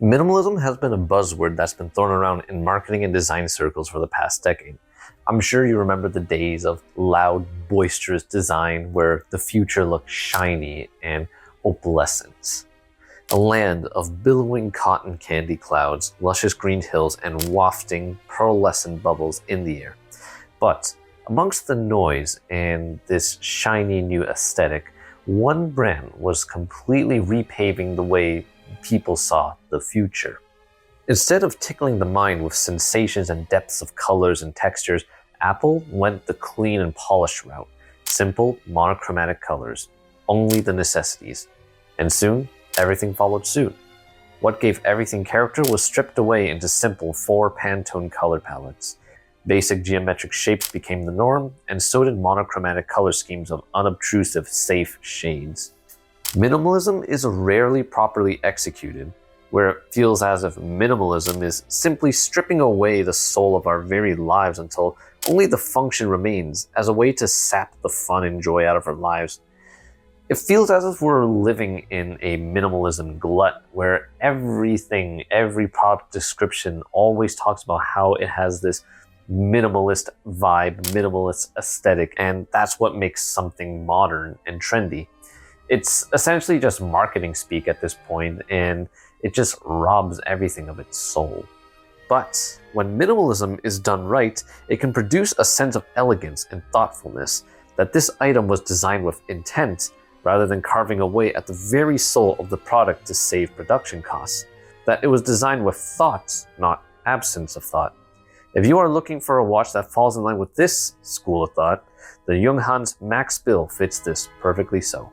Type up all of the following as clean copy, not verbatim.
Minimalism has been a buzzword that's been thrown around in marketing and design circles for the past decade. I'm sure you remember the days of loud, boisterous design where the future looked shiny and opalescent. A land of billowing cotton candy clouds, luscious green hills, and wafting pearlescent bubbles in the air. But amongst the noise and this shiny new aesthetic, one brand was completely repaving the way people saw the future. Instead of tickling the mind with sensations and depths of colors and textures, Apple went the clean and polished route. Simple, monochromatic colors. Only the necessities. And soon, everything followed suit. What gave everything character was stripped away into simple 4 Pantone color palettes. Basic geometric shapes became the norm, and so did monochromatic color schemes of unobtrusive, safe shades. Minimalism is rarely properly executed, where it feels as if minimalism is simply stripping away the soul of our very lives until only the function remains as a way to sap the fun and joy out of our lives. It feels as if we're living in a minimalism glut where everything, every product description always talks about how it has this minimalist vibe, minimalist aesthetic, and that's what makes something modern and trendy. It's essentially just marketing speak at this point, and it just robs everything of its soul. But when minimalism is done right, it can produce a sense of elegance and thoughtfulness, that this item was designed with intent rather than carving away at the very soul of the product to save production costs, that it was designed with thought, not absence of thought. If you are looking for a watch that falls in line with this school of thought, the Junghans Max Bill fits this perfectly so.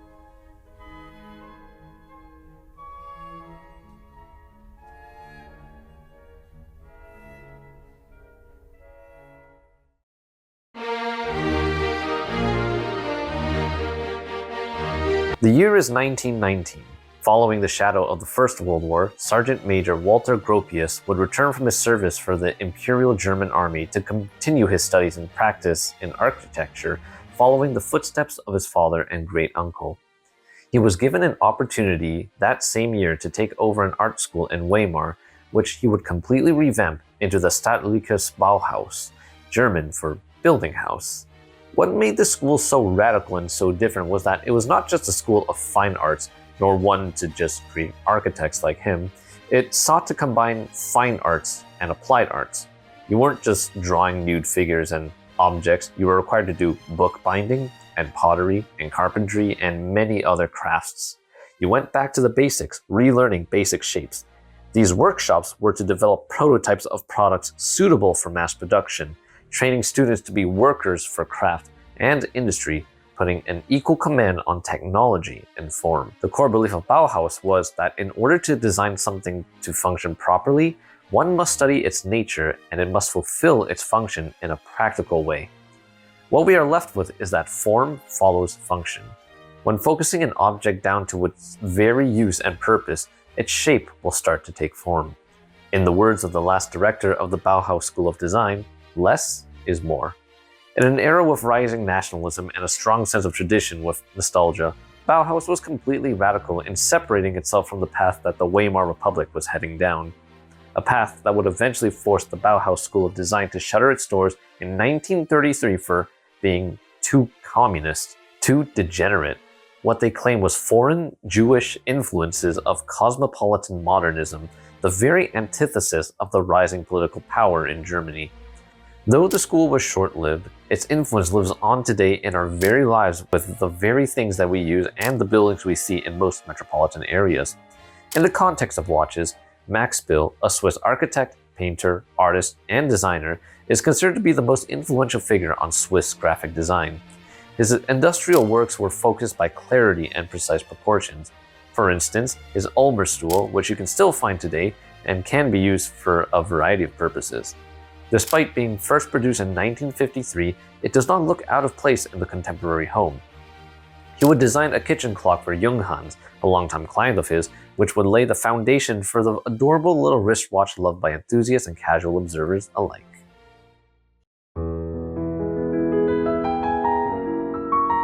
The year is 1919. Following the shadow of the First World War, Sergeant Major Walter Gropius would return from his service for the Imperial German Army to continue his studies and practice in architecture, following the footsteps of his father and great-uncle. He was given an opportunity that same year to take over an art school in Weimar, which he would completely revamp into the Staatliches Bauhaus, German for building house. What made the school so radical and so different was that it was not just a school of fine arts, nor one to just create architects like him. It sought to combine fine arts and applied arts. You weren't just drawing nude figures and objects, you were required to do bookbinding and pottery and carpentry and many other crafts. You went back to the basics, relearning basic shapes. These workshops were to develop prototypes of products suitable for mass production, training students to be workers for craft and industry, putting an equal command on technology and form. The core belief of Bauhaus was that in order to design something to function properly, one must study its nature and it must fulfill its function in a practical way. What we are left with is that form follows function. When focusing an object down to its very use and purpose, its shape will start to take form. In the words of the last director of the Bauhaus School of Design, less is more. In an era with rising nationalism and a strong sense of tradition with nostalgia, Bauhaus was completely radical in separating itself from the path that the Weimar Republic was heading down. A path that would eventually force the Bauhaus School of Design to shutter its doors in 1933 for being too communist, too degenerate. What they claimed was foreign Jewish influences of cosmopolitan modernism, the very antithesis of the rising political power in Germany. Though the school was short-lived, its influence lives on today in our very lives with the very things that we use and the buildings we see in most metropolitan areas. In the context of watches, Max Bill, a Swiss architect, painter, artist, and designer, is considered to be the most influential figure on Swiss graphic design. His industrial works were focused by clarity and precise proportions. For instance, his Ulmer stool, which you can still find today and can be used for a variety of purposes. Despite being first produced in 1953, it does not look out of place in the contemporary home. He would design a kitchen clock for Junghans, a longtime client of his, which would lay the foundation for the adorable little wristwatch loved by enthusiasts and casual observers alike.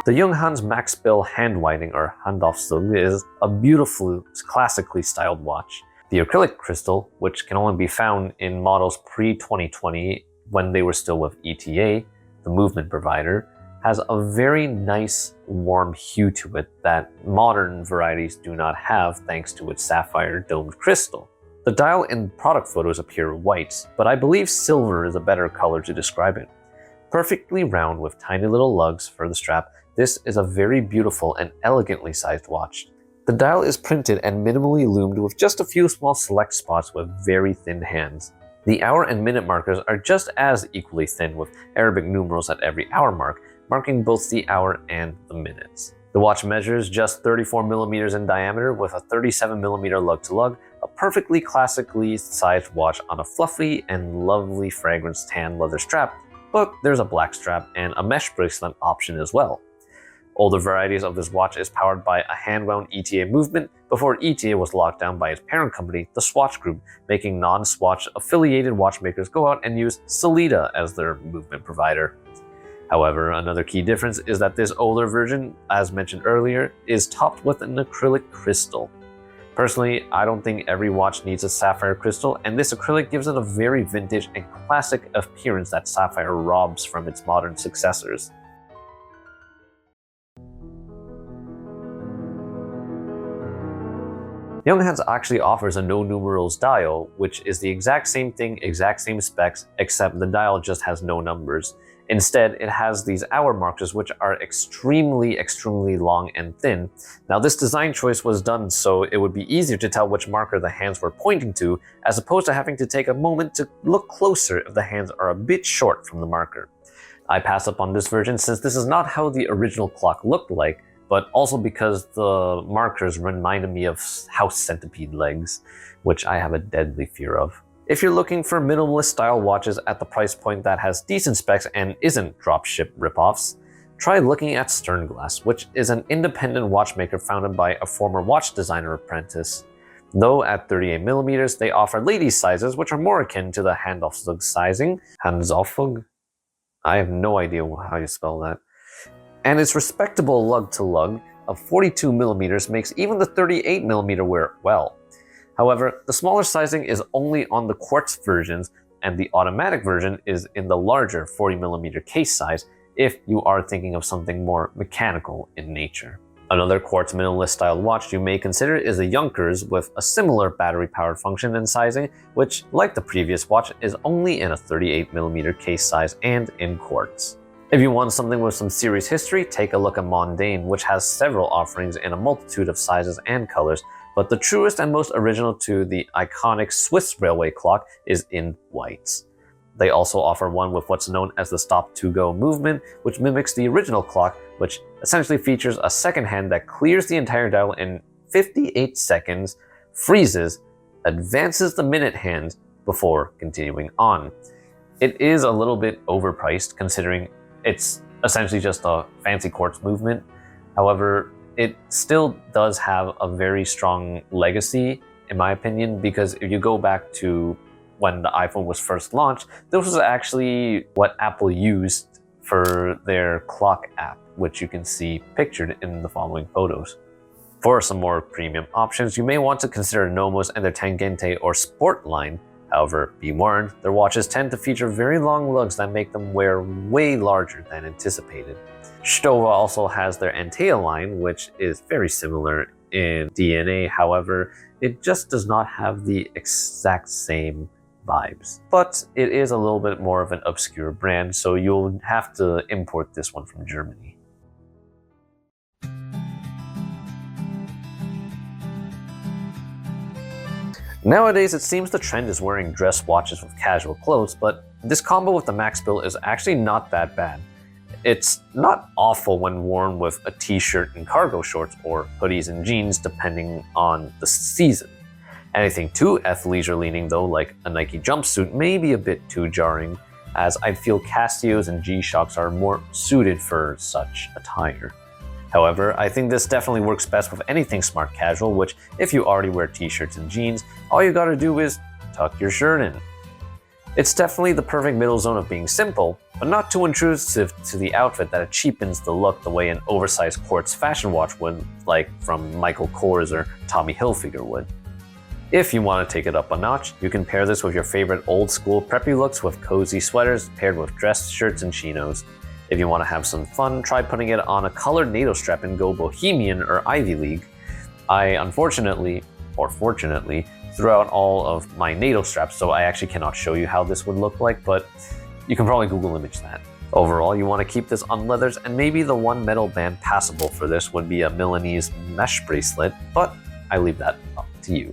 The Junghans Max Bill Handwinding or Handaufzug is a beautiful, classically styled watch. The acrylic crystal, which can only be found in models pre-2020 when they were still with ETA, the movement provider, has a very nice warm hue to it that modern varieties do not have thanks to its sapphire domed crystal. The dial in product photos appear white, but I believe silver is a better color to describe it. Perfectly round with tiny little lugs for the strap, this is a very beautiful and elegantly sized watch. The dial is printed and minimally loomed with just a few small select spots with very thin hands. The hour and minute markers are just as equally thin with Arabic numerals at every hour mark, marking both the hour and the minutes. The watch measures just 34mm in diameter with a 37mm lug-to-lug, a perfectly classically sized watch on a fluffy and lovely fragrance tan leather strap, but there's a black strap and a mesh bracelet option as well. Older varieties of this watch is powered by a hand-wound ETA movement before ETA was locked down by its parent company, the Swatch Group, making non-Swatch affiliated watchmakers go out and use Sellita as their movement provider. However, another key difference is that this older version, as mentioned earlier, is topped with an acrylic crystal. Personally, I don't think every watch needs a sapphire crystal, and this acrylic gives it a very vintage and classic appearance that sapphire robs from its modern successors. Junghans actually offers a no numerals dial, which is the exact same thing, exact same specs, except the dial just has no numbers. Instead, it has these hour markers which are extremely long and thin. Now this design choice was done so it would be easier to tell which marker the hands were pointing to, as opposed to having to take a moment to look closer if the hands are a bit short from the marker. I pass up on this version since this is not how the original clock looked like, but also because the markers reminded me of house centipede legs, which I have a deadly fear of. If you're looking for minimalist style watches at the price point that has decent specs and isn't dropship ripoffs, try looking at Sternglass, which is an independent watchmaker founded by a former watch designer apprentice. Though at 38mm, they offer ladies' sizes, which are more akin to the Handaufzug sizing. Handaufzug? I have no idea how you spell that. And its respectable lug-to-lug of 42mm makes even the 38mm wear well. However, the smaller sizing is only on the quartz versions, and the automatic version is in the larger 40mm case size if you are thinking of something more mechanical in nature. Another quartz minimalist style watch you may consider is the Junkers with a similar battery powered function and sizing, which, like the previous watch, is only in a 38mm case size and in quartz. If you want something with some serious history, take a look at Mondaine, which has several offerings in a multitude of sizes and colors, but the truest and most original to the iconic Swiss railway clock is in white. They also offer one with what's known as the stop-to-go movement, which mimics the original clock, which essentially features a second hand that clears the entire dial in 58 seconds, freezes, advances the minute hand before continuing on. It is a little bit overpriced considering it's essentially just a fancy quartz movement. However, it still does have a very strong legacy, in my opinion, because if you go back to when the iPhone was first launched, this was actually what Apple used for their clock app, which you can see pictured in the following photos. For some more premium options, you may want to consider Nomos and their Tangente or Sport line. However, be warned, their watches tend to feature very long lugs that make them wear way larger than anticipated. Stowa also has their Antea line, which is very similar in DNA, however, it just does not have the exact same vibes. But it is a little bit more of an obscure brand, so you'll have to import this one from Germany. Nowadays, it seems the trend is wearing dress watches with casual clothes, but this combo with the Max Bill is actually not that bad. It's not awful when worn with a t-shirt and cargo shorts or hoodies and jeans depending on the season. Anything too athleisure leaning though, like a Nike jumpsuit, may be a bit too jarring, as I feel Castios and G-Shocks are more suited for such attire. However, I think this definitely works best with anything smart casual, which if you already wear t-shirts and jeans, all you gotta do is tuck your shirt in. It's definitely the perfect middle zone of being simple, but not too intrusive to the outfit that it cheapens the look the way an oversized quartz fashion watch would, like from Michael Kors or Tommy Hilfiger would. If you want to take it up a notch, you can pair this with your favorite old school preppy looks with cozy sweaters paired with dress shirts and chinos. If you want to have some fun, try putting it on a colored NATO strap and go Bohemian or Ivy League. I unfortunately, or fortunately, threw out all of my NATO straps, so I actually cannot show you how this would look like, but you can probably Google image that. Overall, you want to keep this on leathers, and maybe the one metal band passable for this would be a Milanese mesh bracelet, but I leave that up to you.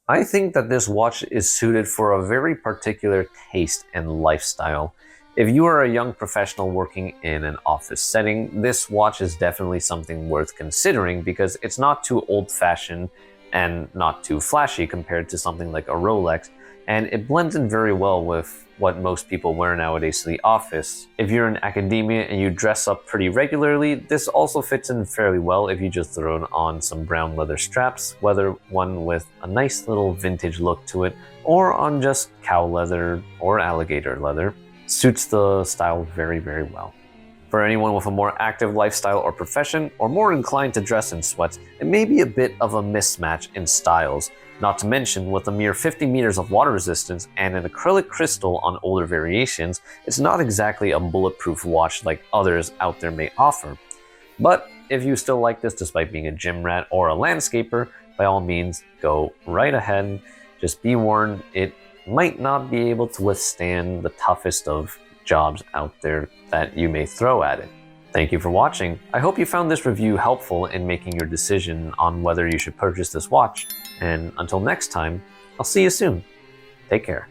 I think that this watch is suited for a very particular taste and lifestyle. If you are a young professional working in an office setting, this watch is definitely something worth considering because it's not too old-fashioned and not too flashy compared to something like a Rolex, and it blends in very well with what most people wear nowadays to the office. If you're in academia and you dress up pretty regularly, this also fits in fairly well if you just throw on some brown leather straps, whether one with a nice little vintage look to it, or on just cow leather or alligator leather. Suits the style very, very well. For anyone with a more active lifestyle or profession, or more inclined to dress in sweats, it may be a bit of a mismatch in styles. Not to mention, with a mere 50 meters of water resistance and an acrylic crystal on older variations, it's not exactly a bulletproof watch like others out there may offer. But if you still like this despite being a gym rat or a landscaper, by all means, go right ahead. Just be warned, it might not be able to withstand the toughest of jobs out there that you may throw at it. Thank you for watching. I hope you found this review helpful in making your decision on whether you should purchase this watch. And until next time, I'll see you soon. Take care.